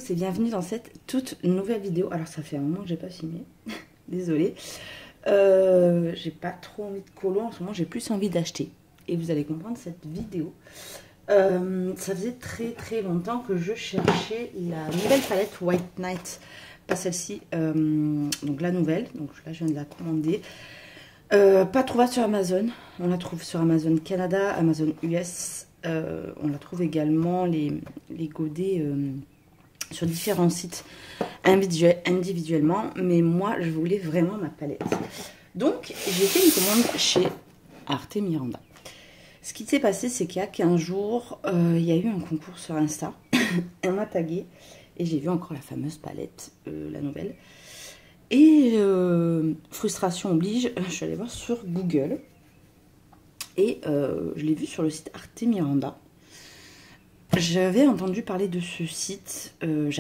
tous et bienvenue dans cette toute nouvelle vidéo. Alors ça fait un moment que j'ai pas filmé, désolée. J'ai pas trop envie de colo en ce moment, j'ai plus envie d'acheter. Et vous allez comprendre cette vidéo. Ça faisait très longtemps que je cherchais la nouvelle palette White Night. Pas celle-ci, donc la nouvelle. Donc là je viens de la commander. Pas trouvable sur Amazon. On la trouve sur Amazon Canada, Amazon US. On la trouve également les godets sur différents sites individuellement. Mais moi, je voulais vraiment ma palette. Donc, j'ai fait une commande chez Arte Miranda. Ce qui s'est passé, c'est qu'il y a 15 jours, il y a eu un concours sur Insta. Elle m'a tagué et j'ai vu encore la fameuse palette, la nouvelle. Et frustration oblige, je suis allée voir sur Google. Et je l'ai vu sur le site Arte Miranda. J'avais entendu parler de ce site. En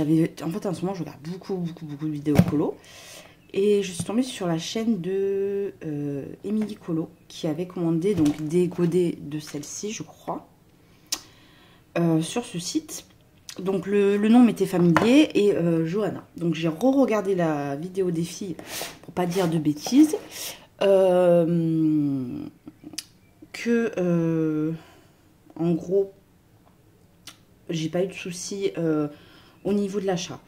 fait, en ce moment, je regarde beaucoup de vidéos colo. Et je suis tombée sur la chaîne de Émilie Colo, qui avait commandé donc des godets de celle-ci, je crois, sur ce site. Donc le nom m'était familier et Johanna. Donc j'ai re-regardé la vidéo des filles pour pas dire de bêtises. En gros, j'ai pas eu de soucis au niveau de l'achat.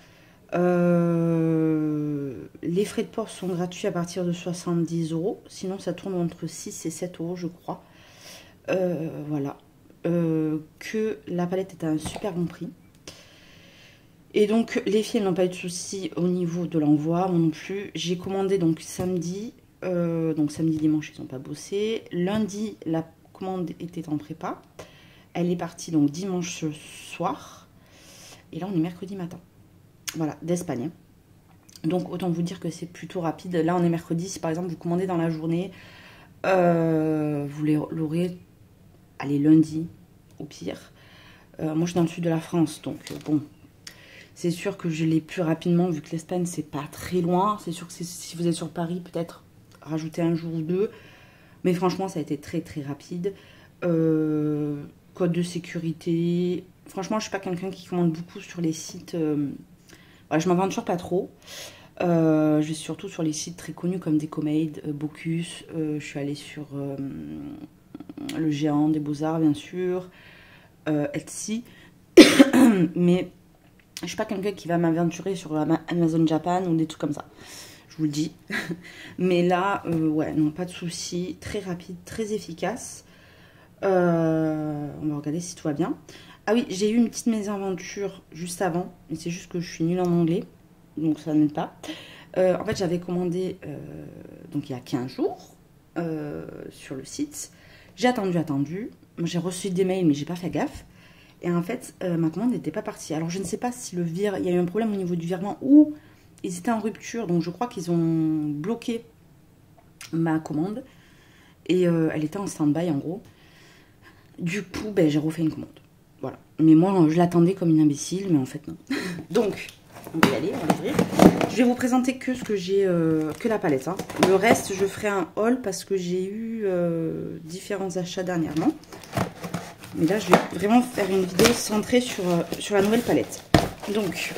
Les frais de port sont gratuits à partir de 70 €. Sinon, ça tourne entre 6 et 7 € je crois. Voilà. Que la palette est à un super bon prix. Et donc, les filles n'ont pas eu de soucis au niveau de l'envoi, moi non plus. J'ai commandé donc samedi. Donc samedi, dimanche, ils n'ont pas bossé. Lundi, la commande était en prépa. Elle est partie donc dimanche soir. Et là, on est mercredi matin. Voilà, d'Espagne. Donc, autant vous dire que c'est plutôt rapide. Là, on est mercredi. Si par exemple, vous commandez dans la journée, vous l'aurez, allez, lundi, au pire. Moi, je suis dans le sud de la France. Donc, bon, c'est sûr que je l'ai plus rapidement, vu que l'Espagne, c'est pas très loin. C'est sûr que si vous êtes sur Paris, peut-être rajouter un jour ou deux. Mais franchement, ça a été très rapide. Code de sécurité. Franchement, je suis pas quelqu'un qui commande beaucoup sur les sites. Voilà, je m'aventure pas trop. Je vais surtout sur les sites très connus comme Decomade, Bocuse. Je suis allée sur le géant des Beaux-Arts, bien sûr. Etsy. Mais je suis pas quelqu'un qui va m'aventurer sur Amazon Japan ou des trucs comme ça. Je vous le dis. Mais là, ouais, non, pas de soucis. Très rapide, très efficace. On va regarder si tout va bien. Ah oui, j'ai eu une petite mésaventure juste avant. Mais c'est juste que je suis nulle en anglais. Donc ça n'aide pas. En fait, j'avais commandé donc il y a 15 jours sur le site. J'ai attendu. J'ai reçu des mails, mais j'ai pas fait gaffe. Et en fait, ma commande n'était pas partie. Alors, je ne sais pas si il y a eu un problème au niveau du virement ou ils étaient en rupture. Donc, je crois qu'ils ont bloqué ma commande. Et elle était en stand-by, en gros. Du coup, ben, j'ai refait une commande. Voilà. Mais moi, je l'attendais comme une imbécile, mais en fait, non. Donc, on va y aller, on va ouvrir. Je vais vous présenter que ce que j'ai, que la palette. Hein. Le reste, je ferai un haul parce que j'ai eu différents achats dernièrement. Mais là, je vais vraiment faire une vidéo centrée sur la nouvelle palette. Donc,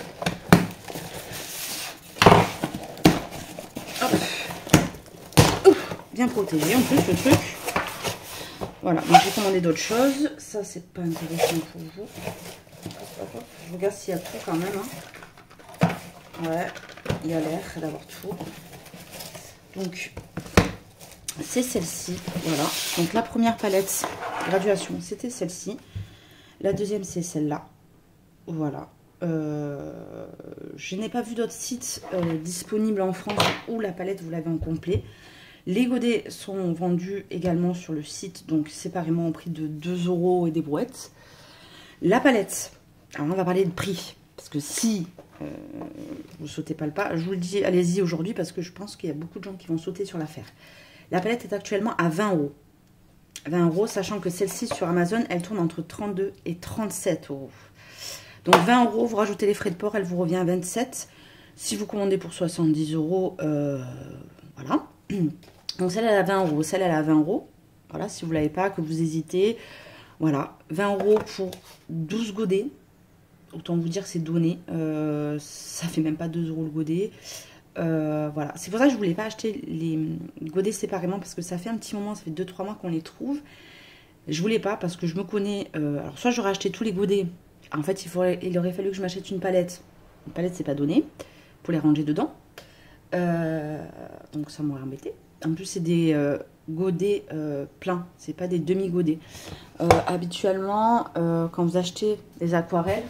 hop. Bien protégé en plus le truc. Voilà, donc j'ai commandé d'autres choses. Ça, c'est pas intéressant pour vous. Je regarde s'il y a tout quand même. Hein. Ouais, il y a l'air d'avoir tout. Donc, c'est celle-ci. Voilà. Donc, la première palette graduation, c'était celle-ci. La deuxième, c'est celle-là. Voilà. Je n'ai pas vu d'autres sites disponibles en France où la palette, vous l'avez en complet. Les godets sont vendus également sur le site, donc séparément au prix de 2 € et des brouettes. La palette, alors on va parler de prix, parce que si vous ne sautez pas le pas, je vous le dis, allez-y aujourd'hui, parce que je pense qu'il y a beaucoup de gens qui vont sauter sur l'affaire. La palette est actuellement à 20 €. 20 €, sachant que celle-ci sur Amazon, elle tourne entre 32 et 37 €. Donc 20 €, vous rajoutez les frais de port, elle vous revient à 27 €. Si vous commandez pour 70 €, voilà. Donc celle elle a 20 €, celle elle a 20 €. Voilà, si vous ne l'avez pas, que vous hésitez. Voilà, 20 € pour 12 godets. autant vous dire que c'est donné. Ça fait même pas 2 € le godet. Voilà, c'est pour ça que je voulais pas acheter les godets séparément, parce que ça fait un petit moment, ça fait 2-3 mois qu'on les trouve. Je voulais pas parce que je me connais. Alors soit j'aurais acheté tous les godets. En fait, il aurait fallu que je m'achète une palette. Une palette, c'est pas donné pour les ranger dedans. Donc ça m'aurait embêté. En plus, c'est des godets pleins, c'est pas des demi-godets. Habituellement, quand vous achetez des aquarelles,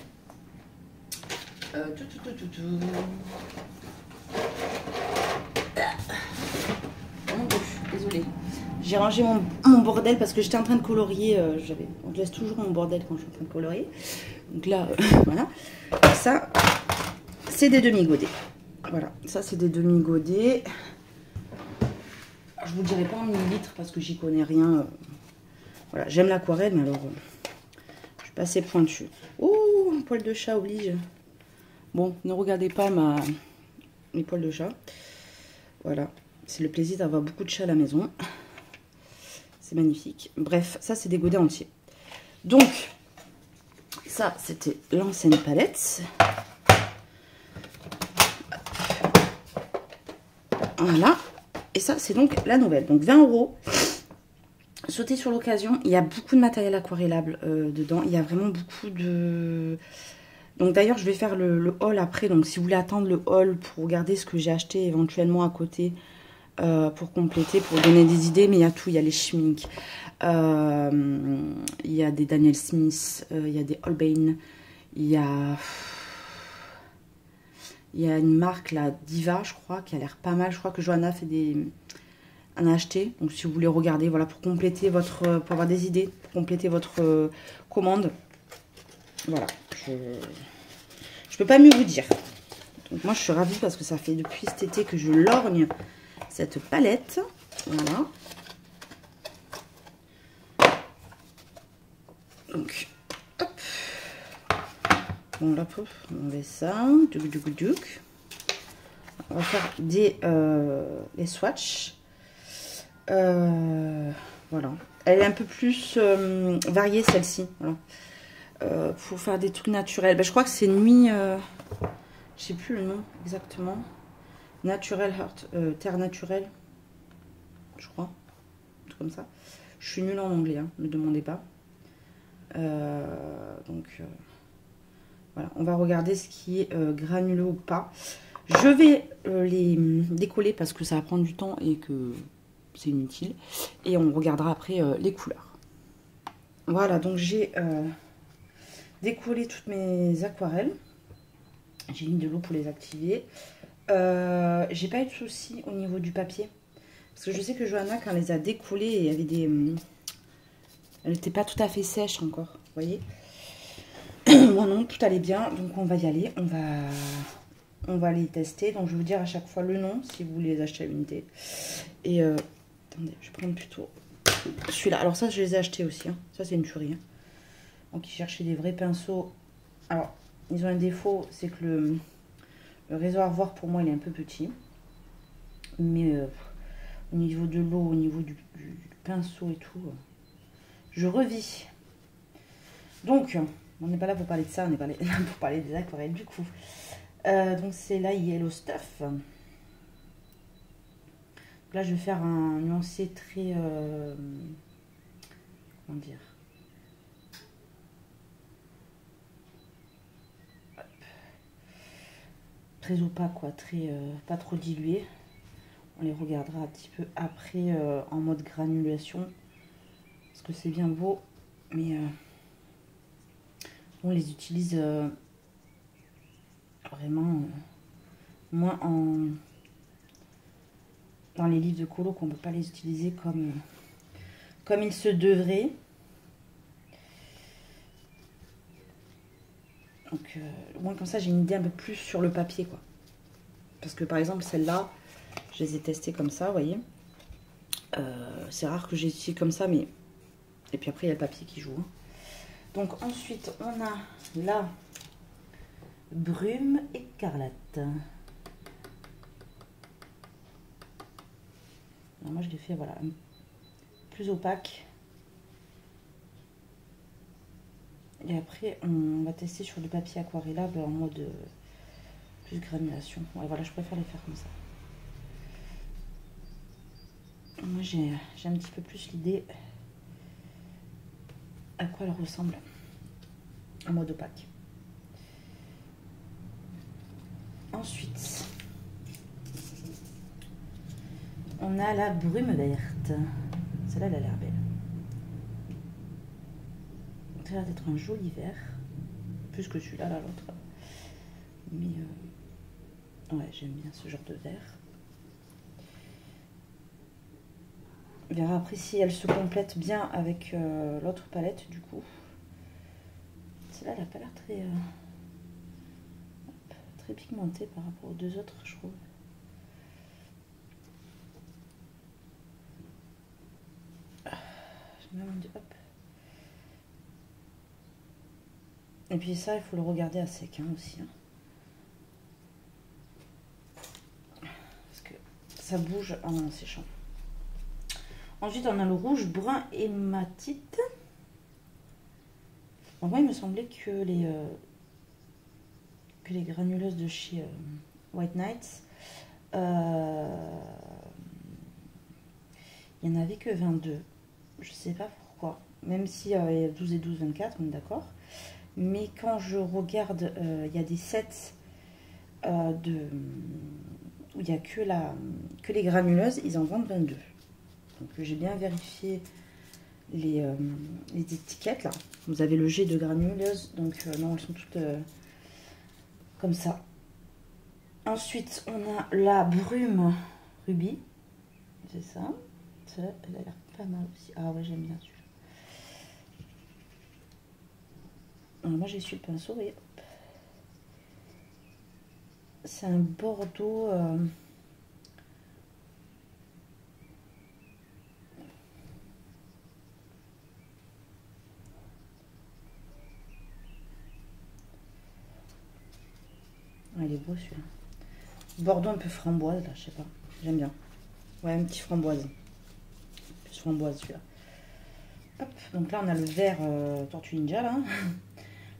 désolée. J'ai rangé mon bordel parce que j'étais en train de colorier. On laisse toujours mon bordel quand je suis en train de colorier. Donc là, voilà. Ça, c'est des demi-godets. Voilà, ça c'est des demi-godets. Je vous dirai pas en millilitres parce que j'y connais rien. Voilà, j'aime l'aquarelle, mais alors je suis pas assez pointue. Oh, un poil de chat oblige. Bon, ne regardez pas mes poils de chat. Voilà, c'est le plaisir d'avoir beaucoup de chats à la maison. C'est magnifique. Bref, ça c'est des godets entiers. Donc, ça c'était l'ancienne palette. Voilà. Et ça, c'est donc la nouvelle. Donc 20 €. Sautez sur l'occasion. Il y a beaucoup de matériel aquarellable dedans. Il y a vraiment beaucoup de... Donc d'ailleurs, je vais faire le haul après. Donc si vous voulez attendre le haul pour regarder ce que j'ai acheté éventuellement à côté, pour compléter, pour donner des idées. Mais il y a tout. Il y a les Schmink. Il y a des Daniel Smith. Il y a des Holbein. Il y a... Il y a une marque, la Diva, je crois, qui a l'air pas mal. Je crois que Johanna fait en a acheté. Donc, si vous voulez regarder, voilà, pour compléter pour avoir des idées, pour compléter votre commande. Voilà. Je peux pas mieux vous dire. Donc, moi, je suis ravie parce que ça fait depuis cet été que je lorgne cette palette. Voilà. Donc, hop. Bon, là, on met ça. On va faire les swatchs. Voilà. Elle est un peu plus variée, celle-ci. Voilà. Pour faire des trucs naturels. Ben, je crois que c'est Nuit... je sais plus le nom exactement. Natural Heart. Terre naturelle. Je crois. Un truc comme ça. Je suis nulle en anglais, hein, ne me demandez pas. Donc... voilà, on va regarder ce qui est granuleux ou pas. Je vais les décoller parce que ça va prendre du temps et que c'est inutile. Et on regardera après les couleurs. Voilà, donc j'ai décollé toutes mes aquarelles. J'ai mis de l'eau pour les activer. J'ai pas eu de soucis au niveau du papier. Parce que je sais que Johanna, quand elle les a décollées, il y avait des... elle n'était pas tout à fait sèche encore, vous voyez. Moi non, tout allait bien, donc on va y aller, on va les tester. Donc je vais vous dire à chaque fois le nom si vous voulez les acheter à l'unité. Et attendez, je vais prendre plutôt celui-là. Alors ça, je les ai achetés aussi, hein. Ça c'est une tuerie, hein. Donc ils cherchaient des vrais pinceaux. Alors ils ont un défaut, c'est que le réservoir pour moi il est un peu petit. Mais au niveau de l'eau, au niveau du pinceau et tout, je revis. Donc... on n'est pas là pour parler de ça, on est là pour parler des aquarelles du coup. Donc c'est la Yellow Stuff. Donc là je vais faire un nuancé très... comment dire, hop, très opaque quoi, très pas trop dilué. On les regardera un petit peu après en mode granulation. Parce que c'est bien beau, mais... on les utilise vraiment moins dans les livres de colo, qu'on ne peut pas les utiliser comme il se devrait. Donc au moins comme ça j'ai une idée un peu plus sur le papier quoi. Parce que par exemple celle-là, je les ai testées comme ça, vous voyez. C'est rare que j'ai utilisé comme ça, mais... et puis après il y a le papier qui joue, hein. Donc ensuite on a la brume écarlate. Alors moi je l'ai fait voilà plus opaque Et après, on va tester sur du papier aquarellable en mode plus granulation. Ouais, voilà, je préfère les faire comme ça. Moi, j'ai un petit peu plus l'idée à quoi elle ressemble en mode opaque. Ensuite, on a la brume verte. Celle-là, elle a l'air belle. Ça a l'air d'être un joli vert. Plus que celui-là, là, l'autre. Mais ouais, j'aime bien ce genre de vert. On verra après si elle se complète bien avec l'autre palette, du coup. Celle-là, elle n'a pas l'air très pigmentée par rapport aux deux autres, je trouve. Hop. Et puis ça, il faut le regarder à sec hein, aussi. Hein. Parce que ça bouge en séchant. Ensuite, on a le rouge brun hématite. En vrai, il me semblait que les granuleuses de chez White Nights, il n'y en avait que 22. Je sais pas pourquoi. Même s'il y a 12 et 12, 24, on est d'accord. Mais quand je regarde, il y a des sets où il n'y a que les granuleuses, ils en vendent 22. Donc j'ai bien vérifié les étiquettes là. Vous avez le jet de granuleuses, donc non, elles sont toutes comme ça. Ensuite, on a la brume rubis. C'est ça. Elle a l'air pas mal aussi. Ah ouais, j'aime bien celui-là. Alors moi, j'ai su le pinceau, et c'est un bordeaux. Ah, il est beau celui-là. Bordeaux un peu framboise, là, je sais pas. J'aime bien. Ouais, un petit framboise. Plus framboise celui-là. Hop, donc là, on a le vert Tortue Ninja, là.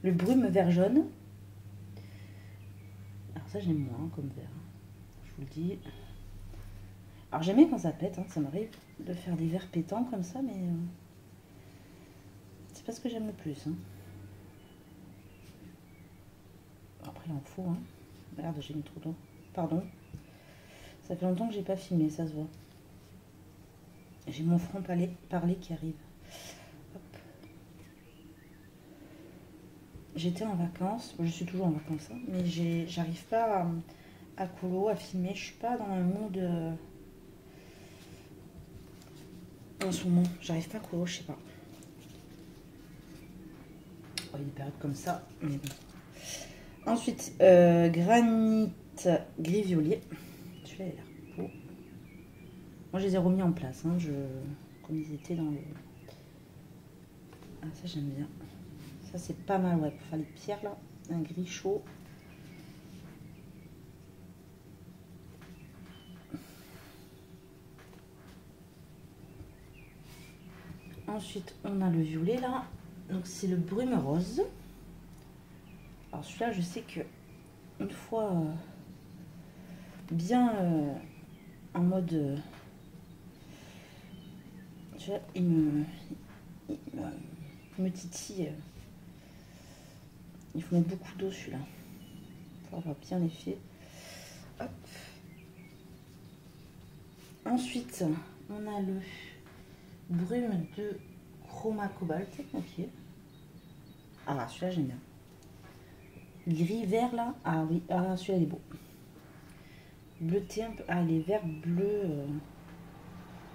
Le brume vert jaune. Alors ça, j'aime moins comme vert. Je vous le dis. Alors j'aime bien quand ça pète, hein. Ça m'arrive de faire des verts pétants comme ça, mais c'est pas ce que j'aime le plus. Hein. Après, il en faut. Hein. Merde, j'ai mis trop d'eau. Pardon. Ça fait longtemps que j'ai pas filmé, ça se voit. J'ai mon front parler qui arrive. Hop. J'étais en vacances, je suis toujours en vacances, hein, mais j'arrive pas à colo, à filmer. Je suis pas dans un mood en ce moment. J'arrive pas à colo, je sais pas. Oh, il y a des périodes comme ça, mais bon. Ensuite, granit gris-violet. Celui-là, il a l'air beau. Moi, je les ai remis en place, hein, comme ils étaient dans le... Ah, ça, j'aime bien. Ça, c'est pas mal, ouais, pour faire les pierres, là. Un gris chaud. Ensuite, on a le violet, là. Donc, c'est le brume rose. Alors, celui-là, je sais que une fois bien en mode... tu vois, il me titille. Il faut mettre beaucoup d'eau, celui-là. Pour avoir bien l'effet. Hop. Ensuite, on a le brume de chroma cobalt. Ok. Ah, celui-là, j'aime bien. Gris vert, là. Ah oui, ah, celui-là, il est beau. Bleuté un peu. Ah, les verts bleus.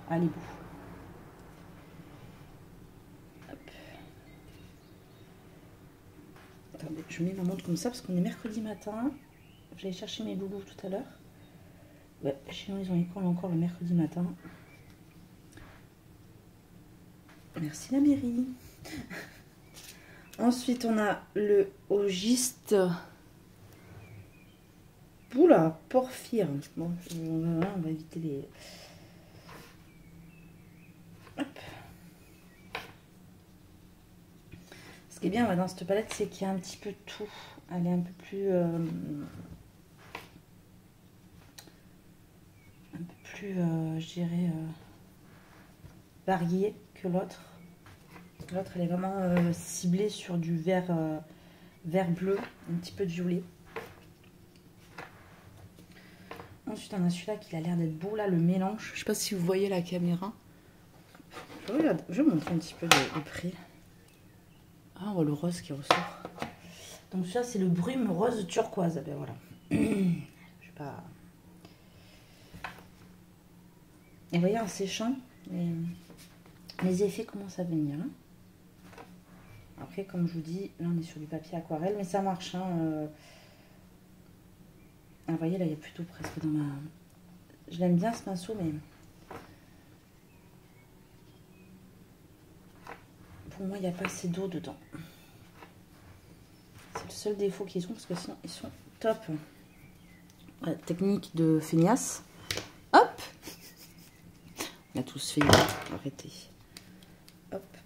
Ah, il est beau. Hop. Attendez, je mets ma montre comme ça parce qu'on est mercredi matin. J'allais chercher mes loulous tout à l'heure. Ouais, chez nous, ils ont école encore le mercredi matin. Merci la mairie. Ensuite, on a le augiste. Oula, porphyre. Bon, on va éviter les... Hop. Ce qui est bien dans cette palette, c'est qu'il y a un petit peu de tout. Elle est un peu plus... je dirais, variée que l'autre. L'autre, elle est vraiment ciblée sur du vert, vert bleu, un petit peu de violet. Ensuite, on a celui-là qui a l'air d'être beau, là, le mélange. Je sais pas si vous voyez la caméra. Je vais vous montrer un petit peu le prix. Ah, on voit le rose qui ressort. Donc ça, c'est le brume rose turquoise. Ben voilà. Je sais pas... Et vous voyez, en séchant, les effets commencent à venir. Hein. Après, comme je vous dis, là, on est sur du papier aquarelle, mais ça marche. Hein, Ah, vous voyez, là, il y a plutôt presque dans ma... Je l'aime bien, ce pinceau, mais... Pour moi, il n'y a pas assez d'eau dedans. C'est le seul défaut qu'ils ont, parce que sinon, ils sont top. Ouais, technique de feignasse. Hop! On a tous fait, arrêtez. Hop.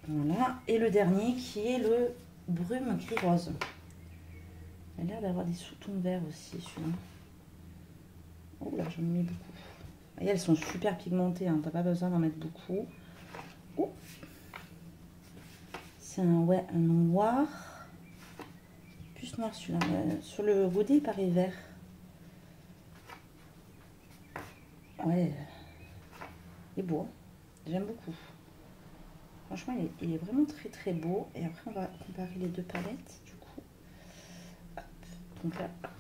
Voilà. Et le dernier qui est le brume gris rose. Il a l'air d'avoir des sous-tons verts aussi, celui-là. Oh là, j'en ai mis beaucoup. Et elles sont super pigmentées, hein. T'as pas besoin d'en mettre beaucoup. Oh. C'est un noir. Plus noir celui-là. Sur le godet, il paraît vert. Ouais. Il est beau. J'aime beaucoup. Franchement, il est vraiment très très beau. Et après, on va comparer les deux palettes, du coup. Hop. Donc là, hop.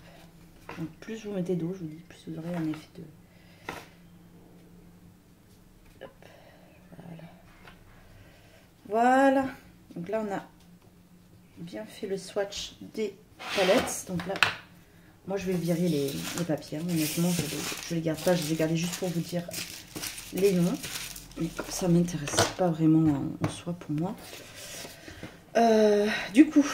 Donc, plus vous mettez d'eau, je vous dis, plus vous aurez un effet de... Hop. Voilà. Voilà. Donc là, on a bien fait le swatch des palettes. Donc là, moi, je vais virer les papiers. Honnêtement, je les garde pas. Je les ai gardés juste pour vous dire les noms. Mais ça m'intéresse pas vraiment en soi pour moi. Du coup,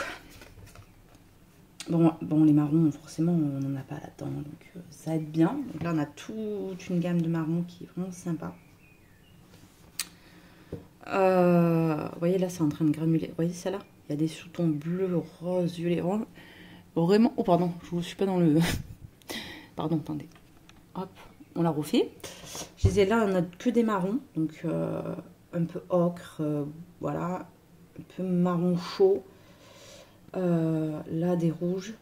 bon, les marrons, forcément, on n'en a pas là-dedans. Donc, ça aide bien. Donc là, on a toute une gamme de marrons qui est vraiment sympa. Vous voyez, là, c'est en train de granuler. Vous voyez, celle-là, il y a des sous-tons bleus, rose, violet. Vraiment... Oh, pardon, je ne suis pas dans le... Pardon, attendez. Hop, on l'a refait. Je disais, là, on a que des marrons. Donc, un peu ocre, voilà. Un peu marron chaud. Là, des rouges.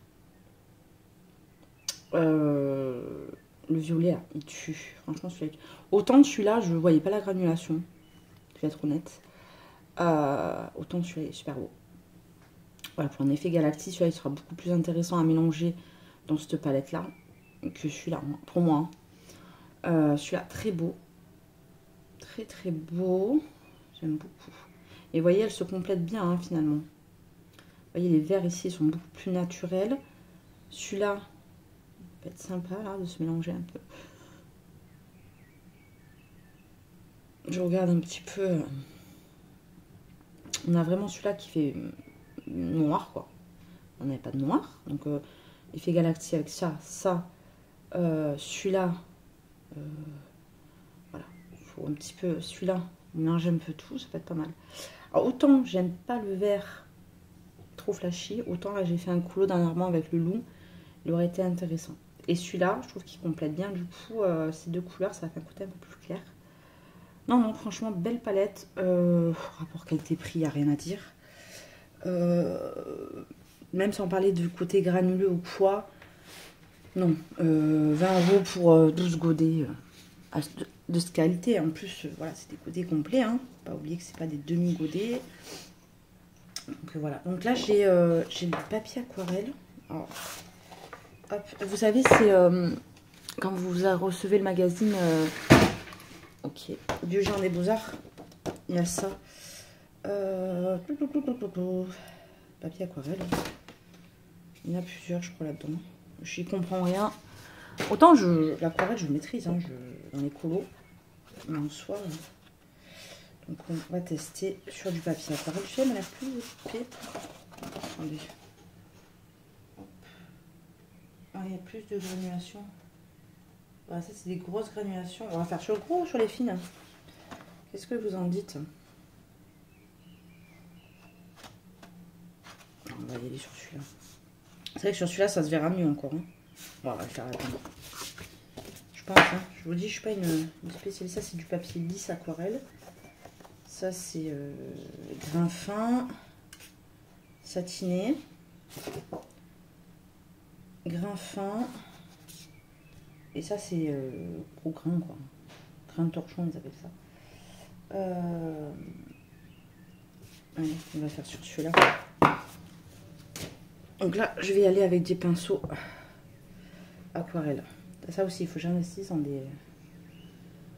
Le violet, là, il tue. Franchement, celui-là... Autant celui-là, je ne voyais pas la granulation. Je vais être honnête. Autant celui-là est super beau. Voilà, pour un effet galaxie, celui-là il sera beaucoup plus intéressant à mélanger dans cette palette là que celui-là, pour moi. Celui-là, très beau. Très très beau. J'aime beaucoup. Et vous voyez, elle se complète bien hein, finalement. Vous voyez, les verts ici sont beaucoup plus naturels. Celui-là, peut être sympa là de se mélanger un peu. Je regarde un petit peu. On a vraiment celui-là qui fait noir, quoi. On n'avait pas de noir. Donc, effet galaxie avec ça. Celui-là, voilà. Il faut un petit peu... Celui-là, mélanger un peu tout, ça peut être pas mal. Alors, autant j'aime pas le vert trop flashy, autant là, j'ai fait un couleau dernièrement avec le loup. Il aurait été intéressant. Et celui-là, je trouve qu'il complète bien. Du coup, ces deux couleurs, ça va faire un côté un peu plus clair. Non, franchement, belle palette. Rapport qualité-prix, il n'y a rien à dire. Même sans parler du côté granuleux ou quoi. Non, 20 € pour 12 godets de cette qualité. En plus, voilà, c'est des godets complets. Hein. Faut pas oublier que c'est pas des demi-godets. Donc voilà. Donc là, j'ai du papier aquarelle. Alors, hop. Vous savez, c'est quand vous recevez le magazine... Ok, du genre des Beaux-Arts, il y a ça. Papier aquarelle. Il y en a plusieurs, je crois, là-dedans. Je n'y comprends rien. Autant l'aquarelle, je maîtrise hein, dans les colos. Mais en soi. Donc, on va tester sur du papier aquarelle. Je sais, elle a l'air plus épais. Attendez. Ah, il y a plus de granulation. Voilà, ça, c'est des grosses granulations. On va faire sur le gros ou sur les fines? Qu'est-ce que vous en dites? y aller sur celui-là. C'est vrai que sur celui-là, ça se verra mieux encore. Hein. Bon, on va le faire attendre. Je pense, hein. Je vous dis, je suis pas une spécialiste. Ça, c'est du papier lisse aquarelle. Ça, c'est grain fin, satiné, grain fin. Et ça, c'est gros grain, quoi. Grain de torchon, ils appellent ça. Allez, on va faire sur celui-là. Donc là, je vais y aller avec des pinceaux aquarelle. Ça aussi, il faut que j'investisse dans des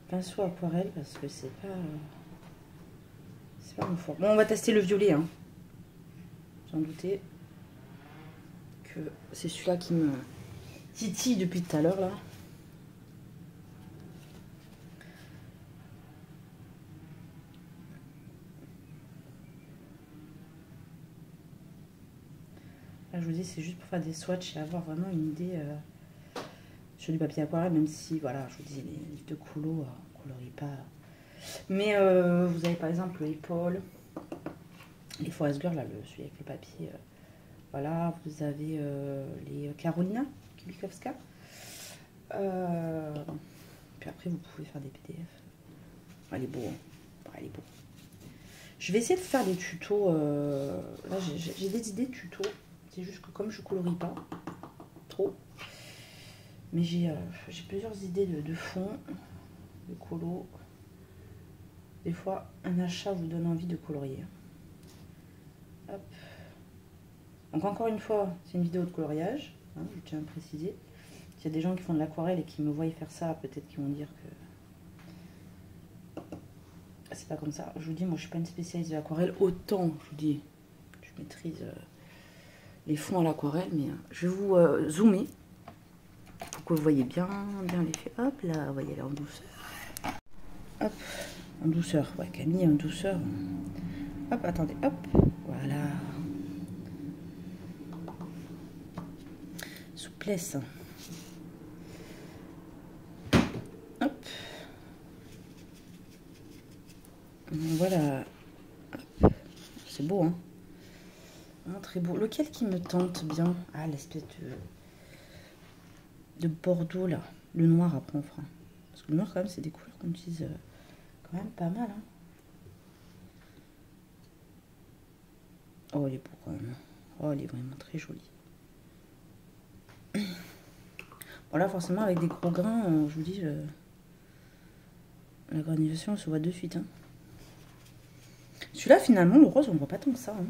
pinceaux aquarelle parce que c'est pas mon fort. Bon, on va tester le violet. Hein. J'en doutais que c'est celui-là qui me titille depuis tout à l'heure là. Là, je vous dis, c'est juste pour faire des swatchs et avoir vraiment une idée sur du papier aquarelle, même si, voilà, je vous dis, les livres de colo, on ne colorie pas. Mais vous avez par exemple l'épaule, les Forest Girl, là, celui avec le papier. Voilà, vous avez les Carolina Kilikowska. Puis après, vous pouvez faire des PDF. Elle est beau, hein. Elle est beau. Je vais essayer de faire des tutos. Là, j'ai des idées de tutos. C'est juste que comme je colorie pas trop, mais j'ai plusieurs idées de fond, de colo. Des fois, un achat vous donne envie de colorier. Hop. Donc encore une fois, c'est une vidéo de coloriage, hein, je tiens à préciser. S'il y a des gens qui font de l'aquarelle et qui me voient faire ça, peut-être qu'ils vont dire que c'est pas comme ça. Je vous dis, moi je suis pas une spécialiste de l'aquarelle. Autant, je vous dis, je maîtrise les fonds à l'aquarelle, mais je vais vous zoomer pour que vous voyez bien l'effet. Hop là, vous voyez, elle est en douceur. Hop, en douceur. Ouais, Camille en douceur. Hop, attendez, hop, voilà. Souplesse. Hop. Voilà. C'est beau, hein. Vraiment très beau. Lequel qui me tente bien? Ah, l'espèce de bordeaux, là. Le noir, après, on fera. Parce que le noir, quand même, c'est des couleurs qu'on utilise quand même pas mal, hein. Oh, elle est beau, quand même. Oh, elle est vraiment très jolie. Bon, là, forcément, avec des gros grains, je vous dis, la granulation, elle se voit de suite, hein. Celui-là, finalement, le rose, on ne voit pas tant que ça, hein.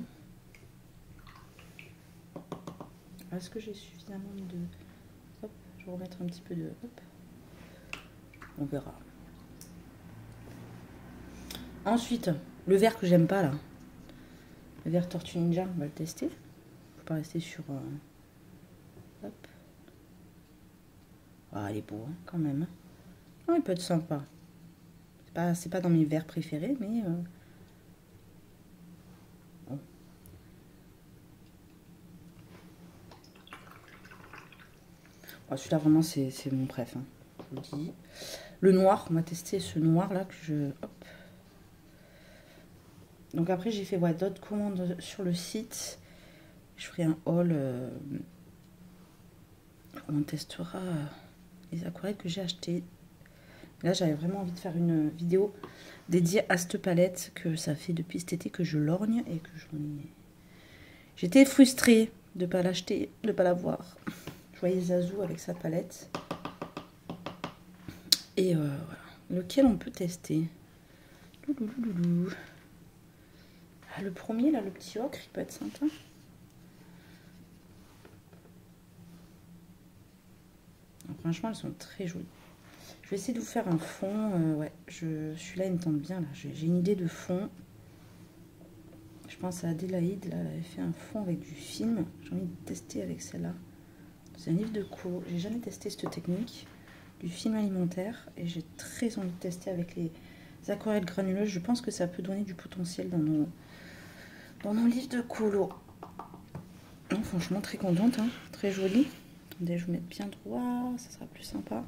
Est-ce que j'ai suffisamment de... Hop, je vais remettre un petit peu de... Hop. On verra. Ensuite, le vert que j'aime pas, là. Le vert Tortue Ninja, on va le tester. Faut pas rester sur... Hop. Ah, il est beau, hein, quand même. Oh, il peut être sympa. C'est pas dans mes verts préférés, mais... Bon. Oh, celui-là, vraiment, c'est mon préf. Hein, je vous dis. Le noir, on va tester ce noir-là que je... Hop. Donc après, j'ai fait d'autres commandes sur le site. Je ferai un haul. On testera les aquarelles que j'ai achetées. Là, j'avais vraiment envie de faire une vidéo dédiée à cette palette que ça fait depuis cet été que je lorgne et que j'en ai... J'étais frustrée de ne pas l'acheter, de ne pas l'avoir. Je voyais Zazou avec sa palette. Et voilà. Lequel on peut tester? Ah, le premier, là, le petit ocre, il peut être sympa. Donc, franchement, elles sont très jolies. Je vais essayer de vous faire un fond. Ouais, celui-là, il me tente bien. J'ai une idée de fond. Je pense à Adélaïde. Là, elle avait fait un fond avec du film. J'ai envie de tester avec celle-là. C'est un livre de colo. J'ai jamais testé cette technique du film alimentaire. Et j'ai très envie de tester avec les aquarelles granuleuses. Je pense que ça peut donner du potentiel dans nos livres de colo. Non, franchement, très contente. Hein, très jolie. Attendez, je vais mettre bien droit. Ça sera plus sympa.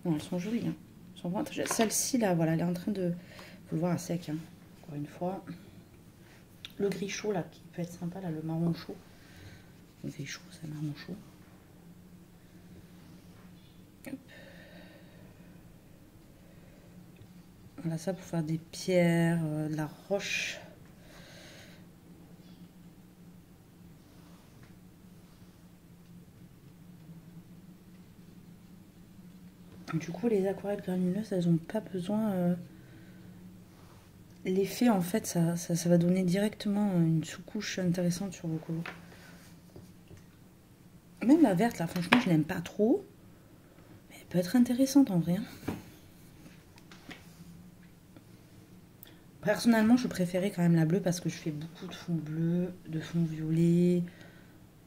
Non, elles sont jolies. Hein. Celle-ci, là, voilà, elle est en train de... Faut le voir à sec, hein. Encore une fois. le gris chaud là, qui peut être sympa, là, le marron chaud. Le gris chaud, c'est marron chaud. Hop. Voilà, ça pour faire des pierres, de la roche. Du coup, les aquarelles granuleuses, elles n'ont pas besoin... L'effet, en fait, ça va donner directement une sous-couche intéressante sur vos colos. Même la verte, là, franchement, je n'aime pas trop. Mais elle peut être intéressante, en vrai. Personnellement, je préférais quand même la bleue parce que je fais beaucoup de fond bleu, de fond violet.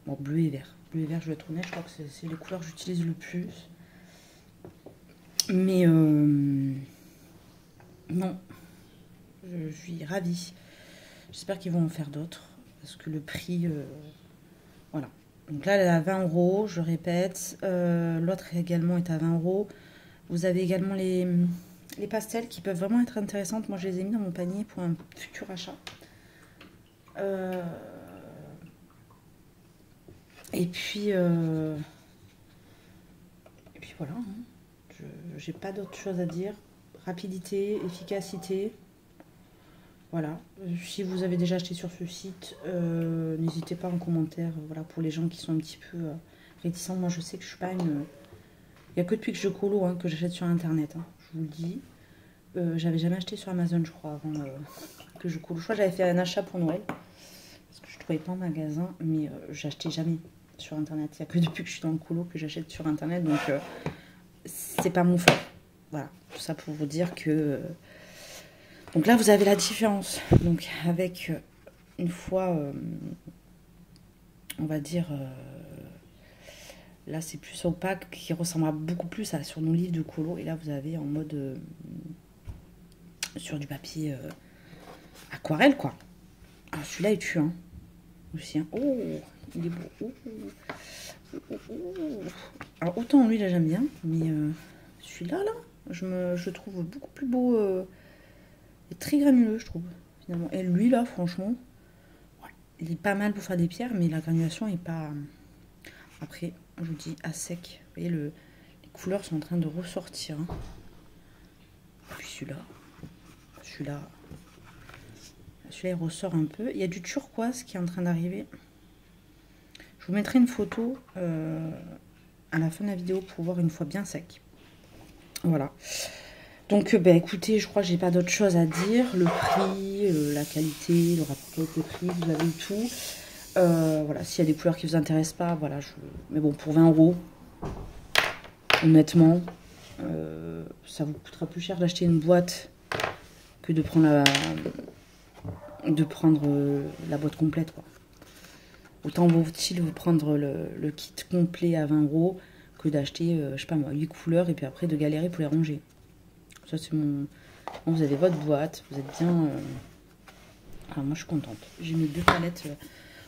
Bon, bleu et vert. Bleu et vert, je vais être honnête, je crois que c'est les couleurs que j'utilise le plus. Mais non, je suis ravie. J'espère qu'ils vont en faire d'autres parce que le prix, voilà. Donc là, elle est à 20 €, je répète. L'autre également est à 20 €. Vous avez également les pastels qui peuvent vraiment être intéressantes. Moi, je les ai mis dans mon panier pour un futur achat. Et puis voilà. Hein. J'ai pas d'autre chose à dire. Rapidité, efficacité. Voilà. Si vous avez déjà acheté sur ce site, n'hésitez pas en commentaire. Voilà, pour les gens qui sont un petit peu réticents. Moi, je sais que je suis pas une... Il n'y a que depuis que je colo que j'achète sur internet. Hein, je vous le dis. J'avais jamais acheté sur Amazon, je crois, avant que je colo. Je crois que j'avais fait un achat pour Noël. Parce que je trouvais pas en magasin. Mais j'achetais jamais sur internet. Il n'y a que depuis que je suis dans le colo que j'achète sur internet. Donc... c'est pas mon fort. Voilà, tout ça pour vous dire que... Donc là, vous avez la différence. Donc avec une fois, on va dire... là, c'est plus opaque, qui ressemblera beaucoup plus sur nos livres de colo. Et là, vous avez en mode... sur du papier aquarelle, quoi. Alors, celui-là est tue, hein. Aussi, hein. Oh, il est beau. Oh. Alors autant lui là j'aime bien, mais celui-là je trouve beaucoup plus beau et très granuleux, je trouve finalement. Et lui là franchement ouais, il est pas mal pour faire des pierres, mais la granulation est pas... Après je vous dis à sec, vous voyez les couleurs sont en train de ressortir, hein. Et puis celui-là il ressort un peu. Il y a du turquoise qui est en train d'arriver. Je vous mettrai une photo à la fin de la vidéo pour voir une fois bien sec. Voilà. Donc, écoutez, je crois que j'ai pas d'autre chose à dire. Le prix, la qualité, le rapport qualité-prix, vous avez tout. Voilà, s'il y a des couleurs qui vous intéressent pas, voilà. Mais bon, pour 20 €, honnêtement, ça vous coûtera plus cher d'acheter une boîte que de prendre la boîte complète, quoi. Autant vaut-il vous prendre le kit complet à 20 € que d'acheter, je sais pas moi, 8 couleurs et puis après de galérer pour les ranger. Ça, c'est mon... Bon, vous avez votre boîte, vous êtes bien... Alors, moi, je suis contente. J'ai mis 2 palettes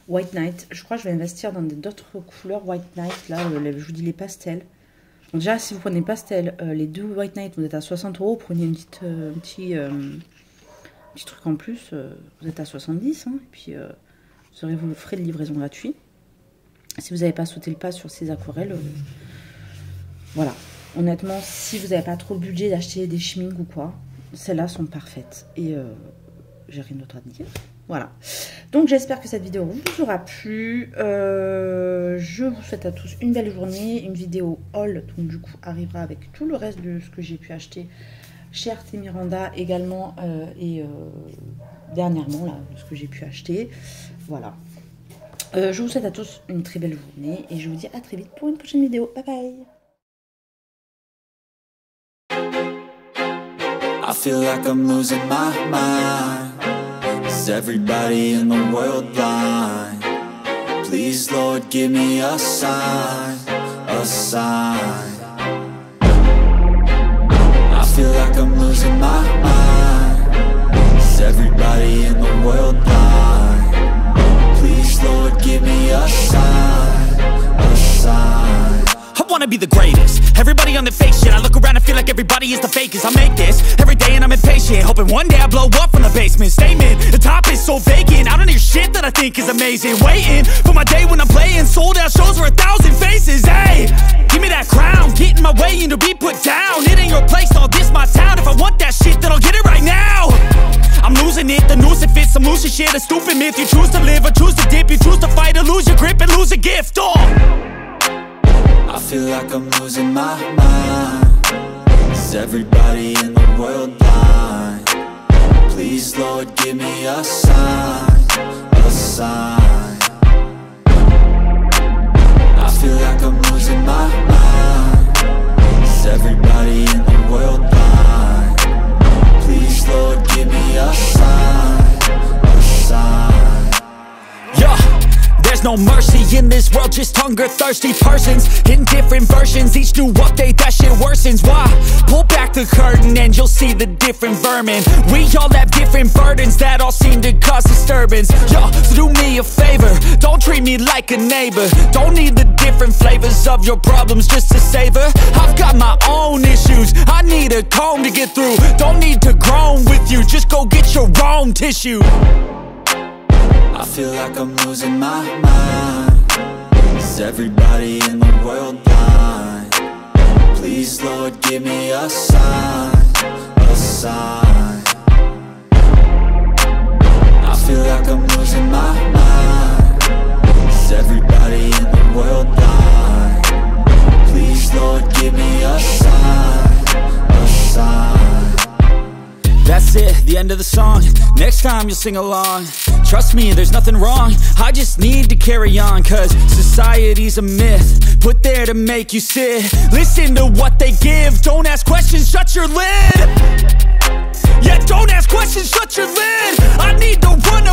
White Night. Je crois que je vais investir dans d'autres couleurs White Night. Là, je vous dis les pastels. Donc, déjà, si vous prenez pastel, les 2 White Night, vous êtes à 60 €. Prenez un petit truc en plus, vous êtes à 70 €. Hein, et puis... vous aurez vos frais de livraison gratuits. Si vous n'avez pas sauté le pas sur ces aquarelles, voilà. Honnêtement, si vous n'avez pas trop le budget d'acheter des schminks ou quoi, celles-là sont parfaites. Et j'ai rien d'autre à dire. Voilà. Donc j'espère que cette vidéo vous aura plu. Je vous souhaite à tous une belle journée. Une vidéo haul, donc du coup, arrivera avec tout le reste de ce que j'ai pu acheter chez Arte Miranda également. Dernièrement, là, ce que j'ai pu acheter. Voilà. Je vous souhaite à tous une très belle journée et je vous dis à très vite pour une prochaine vidéo. Bye bye. I feel like I'm losing my mind. Is everybody in the world blind? Please, Lord, give me a sign, a sign. I feel like I'm losing my mind. Is everybody in the world blind? Please, Lord, give me a sign, a sign. I wanna wanna be the greatest. Everybody on the fake shit, I look around and feel like everybody is the fakest. I make this every day and I'm impatient, hoping one day I blow up from the basement. Statement, the top is so vacant, I don't hear shit that I think is amazing. Waiting for my day when I'm playing sold out shows for 1,000 faces. Hey, give me that crown, get in my way and to be put down. It ain't your place, all this my town. If I want that shit, then I'll get it right now. I'm losing it, the noose it fits, some losing shit, a stupid myth. You choose to live or choose to dip, you choose to fight or lose your grip and lose a gift. Oh, I feel like I'm losing my mind. Is everybody in the world blind? Please, Lord, give me a sign, a sign. I feel like I'm losing my mind. Is everybody in the world blind? Please, Lord, give me a sign, a sign. yeah. There's no mercy in this world, just hunger-thirsty persons in different versions. Each new update, that shit worsens. Why? Pull back the curtain and you'll see the different vermin. We all have different burdens that all seem to cause disturbance. Yo, so do me a favor, don't treat me like a neighbor. Don't need the different flavors of your problems just to savor. I've got my own issues, I need a comb to get through. Don't need to groan with you, just go get your own tissue. I feel like I'm losing my mind. Is everybody in the world blind? Please, Lord, give me a sign, a sign. I feel like I'm losing my mind. Is everybody in the world blind? Please, Lord, give me a sign, a sign. That's it, the end of the song. Next time you'll sing along. Trust me, there's nothing wrong, I just need to carry on. Cause society's a myth, put there to make you sit. Listen to what they give, don't ask questions, shut your lid. Yeah, don't ask questions, shut your lid. I need to run